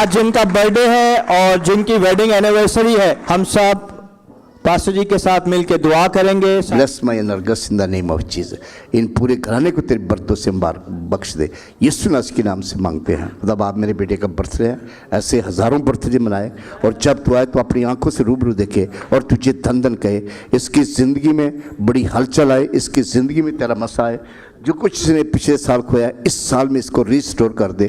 आज जिनका बर्थडे है और जिनकी वेडिंग एनिवर्सरी है, हम सब पास्टर जी के साथ मिलकर दुआ करेंगे। Bless my Nargis in the name of Jesus. इन पूरे घराने को तेरे बरतों से बख्श दे, यीशु मसीह के नाम से मांगते हैं। खुदा बाप, मेरे बेटे का बर्थडे है, ऐसे हज़ारों बर्थडे मनाए और जब तू आए तो अपनी आंखों से रूबरू देखे और तुझे धन धन कहे। इसकी ज़िंदगी में बड़ी हलचल आए, इसकी ज़िंदगी में तेरा मसा आए। जो कुछ इसने पिछले साल खोया, इस साल में इसको रिस्टोर कर दे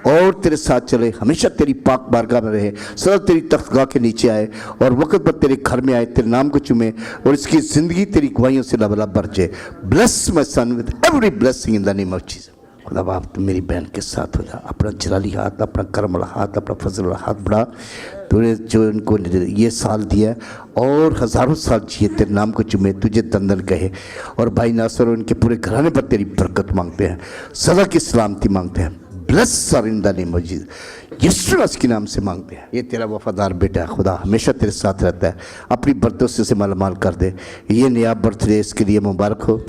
और तेरे साथ चले, हमेशा तेरी पाक बारगाह में रहे, सदा तेरी तख्तगाह के नीचे आए और वक्त पर तेरे घर में आए, तेरे नाम को चुमे और इसकी ज़िंदगी तेरी गवाहियों से लबलब भर जाए। Bless my son with every blessing in the name of Jesus. खुदा बाप, तुम मेरी बहन के साथ हो जा, अपना जलाली हाथ, अपना करम वाला हाथ, अपना फजल वाला हाथ बढ़ा। तूने जो इनको ये साल दिया और हज़ारों साल जिए, तेरे नाम को चुमे, तुझे दंदन कहे। और भाई नासर और इनके पूरे घराने पर तेरी बरकत मांगते हैं, सदा की सलामती मांगते हैं। Bless sir in the name of Jesus. यीशु मसीह के नाम से मांगते हैं। ये तेरा वफादार बेटा है, खुदा हमेशा तेरे साथ रहता है, अपनी बरतों से उसे मालामाल कर दे। ये नया बर्थडे इसके लिए मुबारक हो।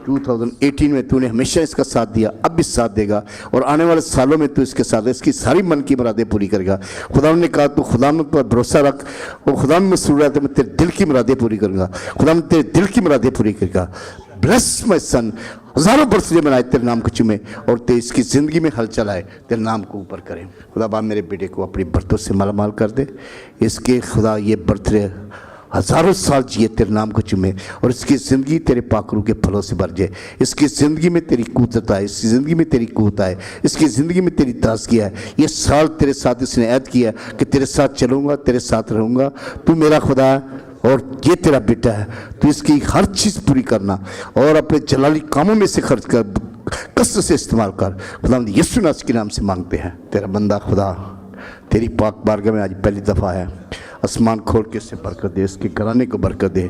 2018 में तूने हमेशा इसका साथ दिया, अब भी साथ देगा और आने वाले सालों में तू इसके साथ इसकी सारी मन की मुरादें पूरी करेगा। खुदा ने कहा तू खुदा पर भरोसा रख और खुदा में मसरूर रहता, मैं तेरे दिल की मुरादें पूरी करूँगा। खुदा में तेरे दिल की मुरादें पूरी करेगा। ब्लेस माय सन, हज़ारों बर्थडे मनाए, तेरे नाम को चुमे और तेरे इसकी ज़िंदगी में हलचल आए, तेरे नाम को ऊपर करें। खुदा बाप, मेरे बेटे को अपनी बरतों से मालामाल कर दे। इसके खुदा ये बर्थडे हज़ारों साल जिए, तेरे नाम को चुमे और इसकी ज़िंदगी तेरे पाकरू के फलों से भर जाए। इसकी ज़िंदगी में तेरी कुदरत आए, इसकी ज़िंदगी में तेरी कुवत आए, इसकी ज़िंदगी में तेरी ताज़गी आए। ये साल तेरे साथ इसने ऐद किया कि तेरे साथ चलूँगा, तेरे साथ रहूँगा, तू मेरा खुदा है और ये तेरा बेटा है। तू इसकी हर चीज़ पूरी करना और अपने जलाली कामों में से खर्च कर, कसरत से इस्तेमाल कर। खुदा यीशु मसीह के नाम से मांगते हैं। तेरा बंदा खुदा तेरी पाक बारगाह में आज पहली दफ़ा है, आसमान खोल के इससे बरकत दे, इसके घराने को बरकत दे।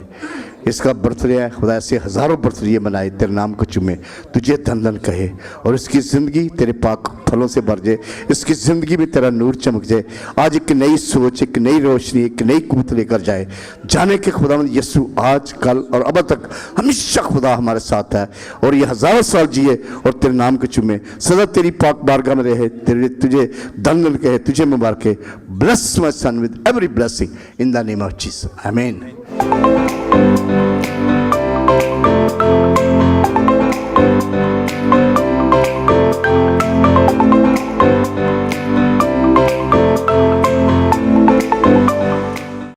इसका बर्थडे है खुदा, ऐसे हज़ारों बर्थडे मनाए, तेरे नाम को चुमे, तुझे धन धन कहे और इसकी ज़िंदगी तेरे पाक फलों से भर जाए। इसकी ज़िंदगी में तेरा नूर चमक जाए। आज एक नई सोच, एक नई रोशनी, एक नई कुवत लेकर जाए। जाने के खुदा यीशु आज कल और अब तक हमेशा खुदा हमारे साथ है और ये हज़ारों साल जिए और तेरे नाम को चुमे, सदा तेरी पाक बारगाह में रहे, तेरे तुझे धन धन कहे, तुझे मुबारक। Bless my son with every blessing in the name of Jesus. आमीन।